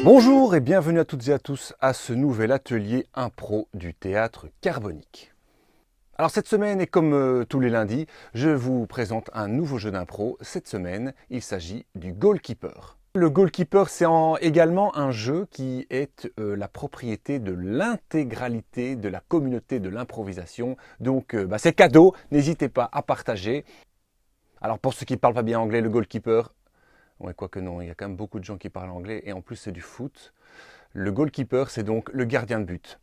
Bonjour et bienvenue à toutes et à tous à ce nouvel atelier impro du théâtre carbonique. Alors cette semaine, et comme tous les lundis, je vous présente un nouveau jeu d'impro. Cette semaine, il s'agit du Goalkeeper. Le Goalkeeper, c'est également un jeu qui est la propriété de l'intégralité de la communauté de l'improvisation. Donc c'est cadeau, n'hésitez pas à partager. Alors pour ceux qui ne parlent pas bien anglais, le Goalkeeper, ouais, quoique non, il y a quand même beaucoup de gens qui parlent anglais et en plus c'est du foot. Le goalkeeper, c'est donc le gardien de but.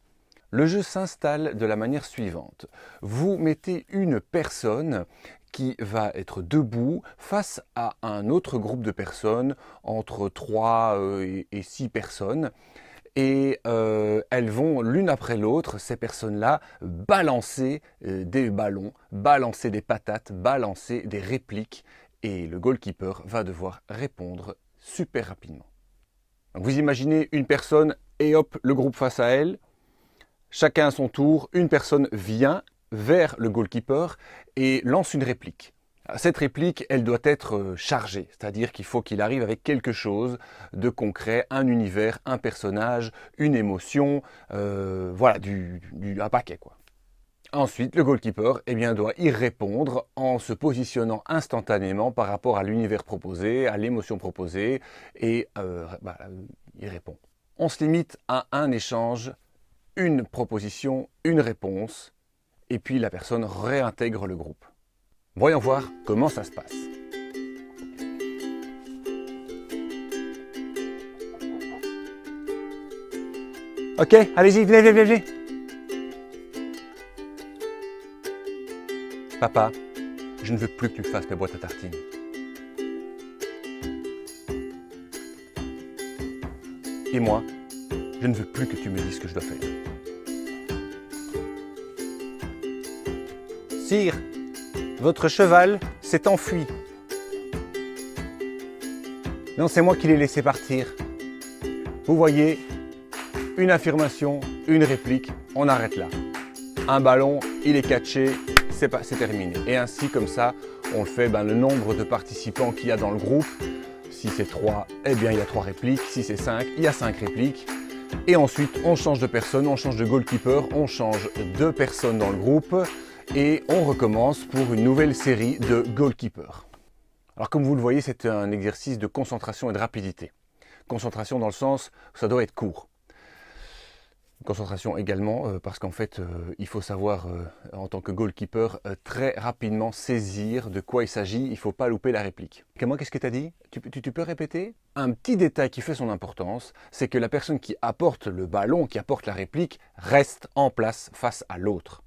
Le jeu s'installe de la manière suivante. Vous mettez une personne qui va être debout face à un autre groupe de personnes, entre 3 et 6 personnes. Et elles vont l'une après l'autre, ces personnes-là, balancer des ballons, balancer des patates, balancer des répliques. Et le goalkeeper va devoir répondre super rapidement. Donc vous imaginez une personne et hop, le groupe face à elle. Chacun à son tour, une personne vient vers le goalkeeper et lance une réplique. Cette réplique, elle doit être chargée, c'est-à-dire qu'il faut qu'il arrive avec quelque chose de concret, un univers, un personnage, une émotion, voilà, un paquet quoi. Ensuite, le goalkeeper doit y répondre en se positionnant instantanément par rapport à l'univers proposé, à l'émotion proposée, et il répond. On se limite à un échange, une proposition, une réponse, et puis la personne réintègre le groupe. Voyons voir comment ça se passe. Ok, allez-y, venez. Papa, je ne veux plus que tu me fasses mes boîtes à tartines. Et moi, je ne veux plus que tu me dises ce que je dois faire. Sire, votre cheval s'est enfui. Non, c'est moi qui l'ai laissé partir. Vous voyez, une affirmation, une réplique, on arrête là. Un ballon, il est catché, c'est terminé. Et ainsi, comme ça, on le fait le nombre de participants qu'il y a dans le groupe. Si c'est 3, il y a 3 répliques. Si c'est 5, il y a 5 répliques. Et ensuite, on change de personne, on change de goalkeeper, on change de personnes dans le groupe. Et on recommence pour une nouvelle série de goalkeeper. Alors comme vous le voyez, c'est un exercice de concentration et de rapidité. Concentration dans le sens où ça doit être court. Concentration également parce qu'en fait il faut savoir en tant que goalkeeper très rapidement saisir de quoi il s'agit, il ne faut pas louper la réplique. Qu'est-ce que tu as dit? Tu peux répéter? Un petit détail qui fait son importance, c'est que la personne qui apporte le ballon, qui apporte la réplique, reste en place face à l'autre.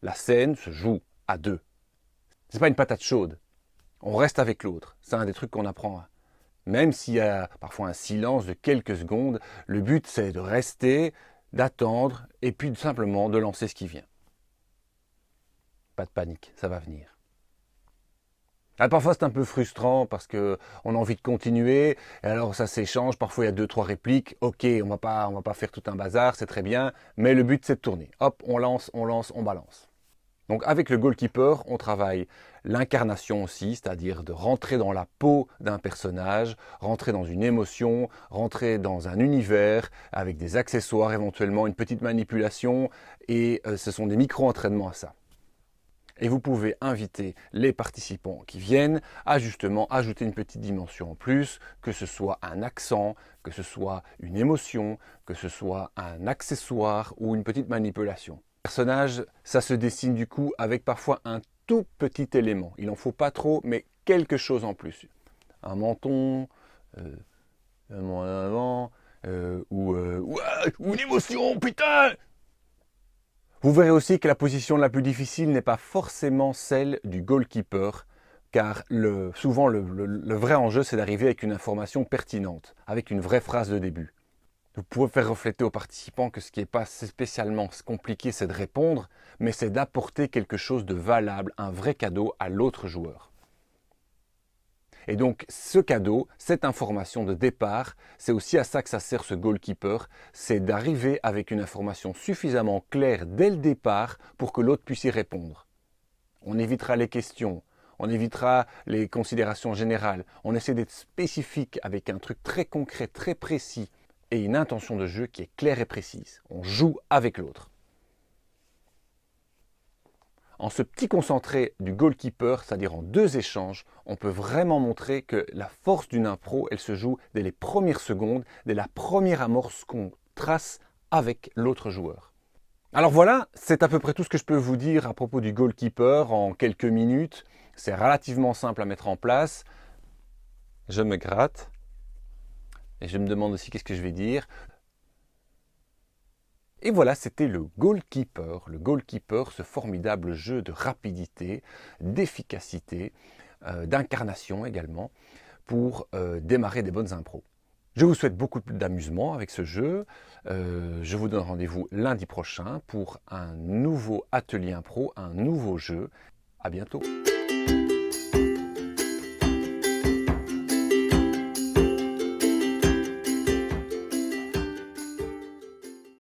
La scène se joue à deux. C'est pas une patate chaude. On reste avec l'autre. C'est un des trucs qu'on apprend. Même s'il y a parfois un silence de quelques secondes, le but c'est de rester, d'attendre et puis simplement de lancer ce qui vient. Pas de panique, ça va venir. Alors parfois c'est un peu frustrant parce qu'on a envie de continuer, et alors ça s'échange, parfois il y a 2-3 répliques, ok, on va pas faire tout un bazar, c'est très bien, mais le but c'est de tourner. Hop, on lance, on balance. Donc avec le goalkeeper, on travaille l'incarnation aussi, c'est-à-dire de rentrer dans la peau d'un personnage, rentrer dans une émotion, rentrer dans un univers avec des accessoires éventuellement, une petite manipulation et ce sont des micro-entraînements à ça. Et vous pouvez inviter les participants qui viennent à justement ajouter une petite dimension en plus, que ce soit un accent, que ce soit une émotion, que ce soit un accessoire ou une petite manipulation. Personnage, ça se dessine du coup avec parfois un tout petit élément. Il n'en faut pas trop, mais quelque chose en plus. Un menton, ou une émotion, putain! Vous verrez aussi que la position la plus difficile n'est pas forcément celle du goalkeeper, car souvent le vrai enjeu c'est d'arriver avec une information pertinente, avec une vraie phrase de début. Vous pouvez faire refléter aux participants que ce qui n'est pas spécialement compliqué, c'est de répondre, mais c'est d'apporter quelque chose de valable, un vrai cadeau à l'autre joueur. Et donc ce cadeau, cette information de départ, c'est aussi à ça que ça sert ce goalkeeper, c'est d'arriver avec une information suffisamment claire dès le départ pour que l'autre puisse y répondre. On évitera les questions, On évitera les considérations générales. On essaie d'être spécifique avec un truc très concret, très précis et une intention de jeu qui est claire et précise. On joue avec l'autre. En ce petit concentré du goalkeeper, c'est-à-dire en 2 échanges, on peut vraiment montrer que la force d'une impro, elle se joue dès les premières secondes, dès la première amorce qu'on trace avec l'autre joueur. Alors voilà, c'est à peu près tout ce que je peux vous dire à propos du goalkeeper en quelques minutes. C'est relativement simple à mettre en place. Je me gratte et je me demande aussi qu'est-ce que je vais dire. Et voilà, c'était le goalkeeper. Le goalkeeper, ce formidable jeu de rapidité, d'efficacité, d'incarnation également, pour démarrer des bonnes impros. Je vous souhaite beaucoup d'amusement avec ce jeu. Je vous donne rendez-vous lundi prochain pour un nouveau atelier impro, un nouveau jeu. À bientôt.